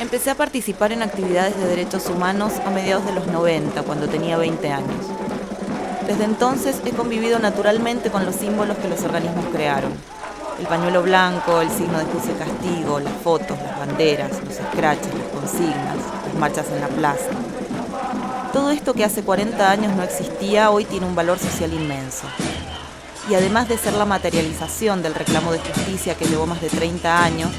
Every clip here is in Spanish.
Empecé a participar en actividades de derechos humanos a mediados de los 90, cuando tenía 20 años. Desde entonces he convivido naturalmente con los símbolos que los organismos crearon. El pañuelo blanco, el signo de juicio y castigo, las fotos, las banderas, los scratches, las consignas, las marchas en la plaza. Todo esto que hace 40 años no existía, hoy tiene un valor social inmenso. Y además de ser la materialización del reclamo de justicia que llevó más de 30 años,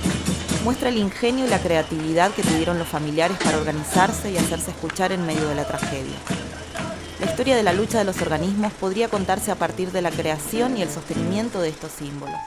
muestra el ingenio y la creatividad que tuvieron los familiares para organizarse y hacerse escuchar en medio de la tragedia. La historia de la lucha de los organismos podría contarse a partir de la creación y el sostenimiento de estos símbolos.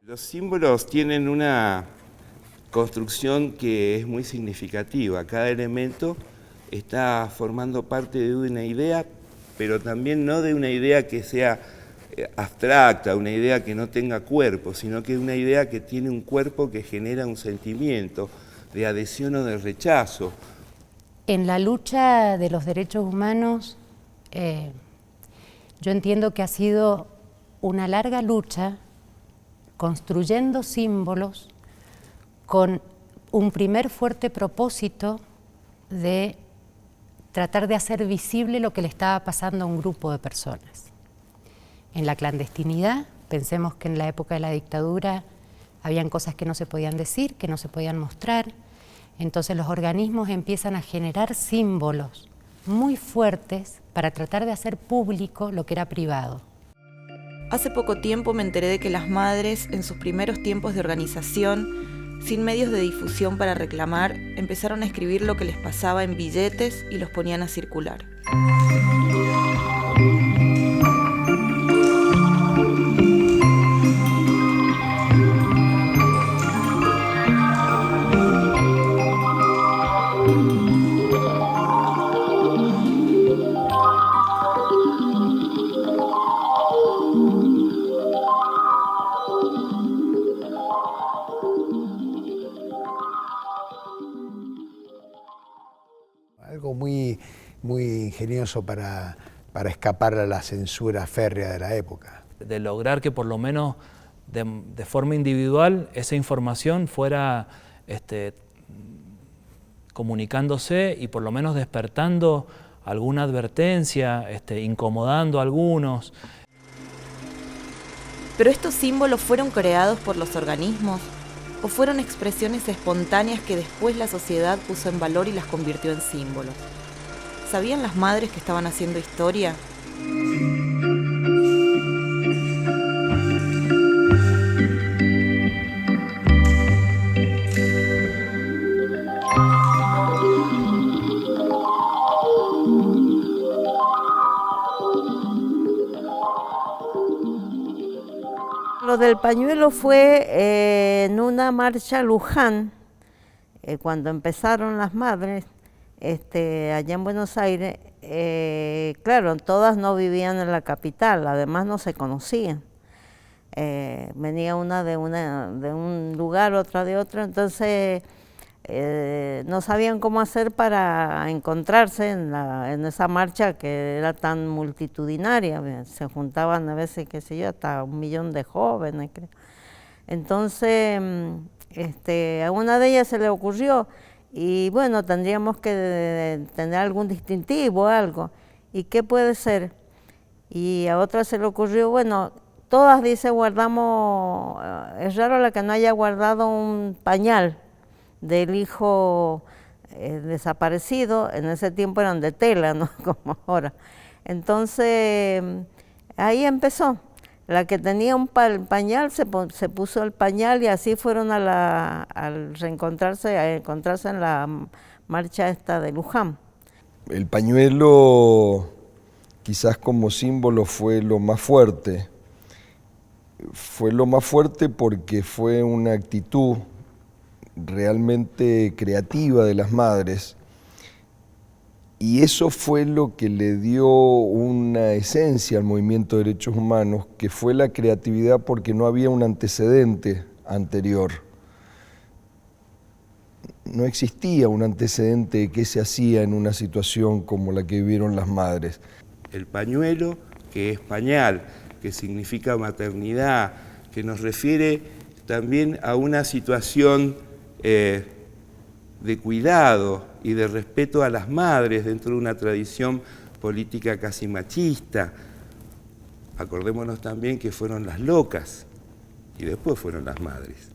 Los símbolos tienen una construcción que es muy significativa. Cada elemento está formando parte de una idea, pero también no de una idea que sea abstracta, una idea que no tenga cuerpo, sino que es una idea que tiene un cuerpo que genera un sentimiento de adhesión o de rechazo. En la lucha de los derechos humanos, yo entiendo que ha sido una larga lucha construyendo símbolos con un primer fuerte propósito de tratar de hacer visible lo que le estaba pasando a un grupo de personas. En la clandestinidad, pensemos que en la época de la dictadura habían cosas que no se podían decir, que no se podían mostrar, entonces los organismos empiezan a generar símbolos muy fuertes para tratar de hacer público lo que era privado. Hace poco tiempo me enteré de que las madres, en sus primeros tiempos de organización, sin medios de difusión para reclamar, empezaron a escribir lo que les pasaba en billetes y los ponían a circular. Algo muy ingenioso para escapar a la censura férrea de la época. De lograr que por lo menos de forma individual esa información fuera comunicándose y por lo menos despertando alguna advertencia, incomodando a algunos. ¿Pero estos símbolos fueron creados por los organismos o fueron expresiones espontáneas que después la sociedad puso en valor y las convirtió en símbolos? ¿Sabían las madres que estaban haciendo historia? Lo del pañuelo fue en una marcha a Luján, cuando empezaron las madres, allá en Buenos Aires. Claro, todas no vivían en la capital, además no se conocían. Venía una de un lugar, otra de otro, entonces no sabían cómo hacer para encontrarse en esa marcha que era tan multitudinaria. Se juntaban a veces, qué sé yo, hasta 1 millón de jóvenes, creo. Entonces, a una de ellas se le ocurrió, y bueno, tendríamos que tener algún distintivo, algo. ¿Y qué puede ser? Y a otra se le ocurrió, bueno, todas, dice, guardamos, es raro la que no haya guardado un pañal del hijo desaparecido. En ese tiempo eran de tela, no como ahora. Entonces, ahí empezó. La que tenía un pañal se puso el pañal, y así fueron al reencontrarse, a encontrarse en la marcha esta de Luján. El pañuelo quizás como símbolo fue lo más fuerte. Fue lo más fuerte porque fue una actitud realmente creativa de las madres, y eso fue lo que le dio una esencia al movimiento de derechos humanos, que fue la creatividad, porque no había un antecedente anterior. No existía un antecedente de qué se hacía en una situación como la que vivieron las madres. El pañuelo, que es pañal, que significa maternidad, que nos refiere también a una situación de cuidado y de respeto a las madres dentro de una tradición política casi machista. Acordémonos también que fueron las locas y después fueron las madres.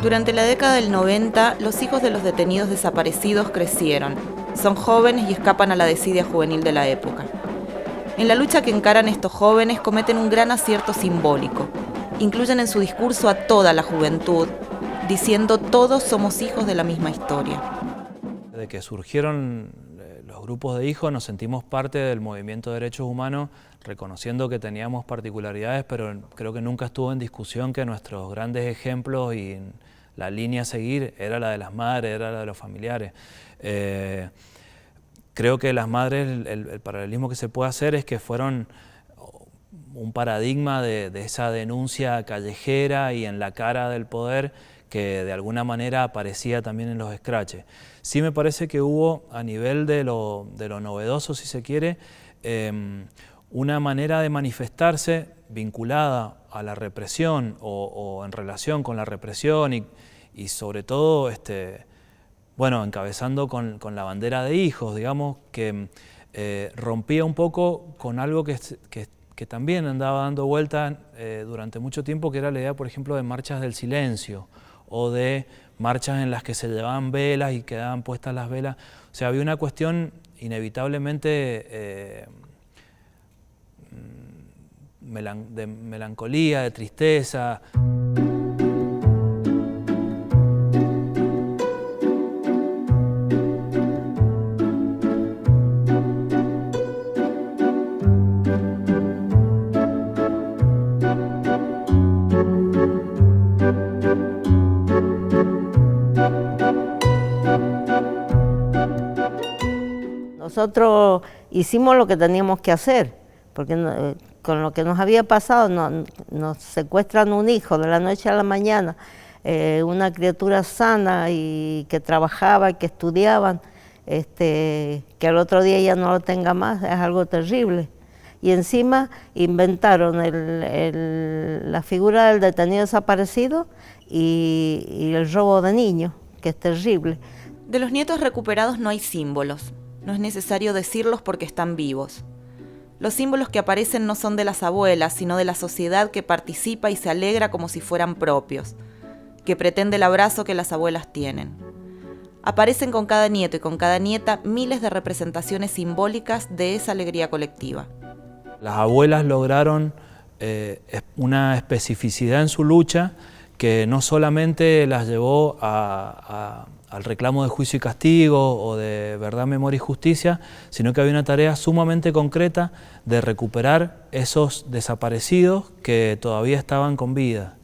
Durante la década del 90, los hijos de los detenidos desaparecidos crecieron, son jóvenes y escapan a la desidia juvenil de la época. En la lucha que encaran estos jóvenes cometen un gran acierto simbólico. Incluyen en su discurso a toda la juventud, diciendo todos somos hijos de la misma historia. Desde que surgieron los grupos de hijos nos sentimos parte del movimiento de derechos humanos, reconociendo que teníamos particularidades, pero creo que nunca estuvo en discusión que nuestros grandes ejemplos y la línea a seguir era la de las madres, era la de los familiares. Creo que las madres, el paralelismo que se puede hacer es que fueron un paradigma de esa denuncia callejera y en la cara del poder que de alguna manera aparecía también en los escraches. Sí me parece que hubo, a nivel de lo novedoso, si se quiere, una manera de manifestarse vinculada a la represión o en relación con la represión y sobre todo, bueno, encabezando con la bandera de hijos, digamos, que rompía un poco con algo que también andaba dando vuelta durante mucho tiempo, que era la idea, por ejemplo, de marchas del silencio o de marchas en las que se llevaban velas y quedaban puestas las velas. O sea, había una cuestión inevitablemente de melancolía, de tristeza. Nosotros hicimos lo que teníamos que hacer, porque con lo que nos había pasado, nos secuestran un hijo de la noche a la mañana, una criatura sana y que trabajaba y que estudiaban, que al otro día ya no lo tenga más, es algo terrible. Y encima inventaron la figura del detenido desaparecido y el robo de niños, que es terrible. De los nietos recuperados no hay símbolos. No es necesario decirlos porque están vivos. Los símbolos que aparecen no son de las abuelas, sino de la sociedad que participa y se alegra como si fueran propios, que pretende el abrazo que las abuelas tienen. Aparecen con cada nieto y con cada nieta miles de representaciones simbólicas de esa alegría colectiva. Las abuelas lograron una especificidad en su lucha que no solamente las llevó al reclamo de juicio y castigo o de verdad, memoria y justicia, sino que había una tarea sumamente concreta de recuperar esos desaparecidos que todavía estaban con vida.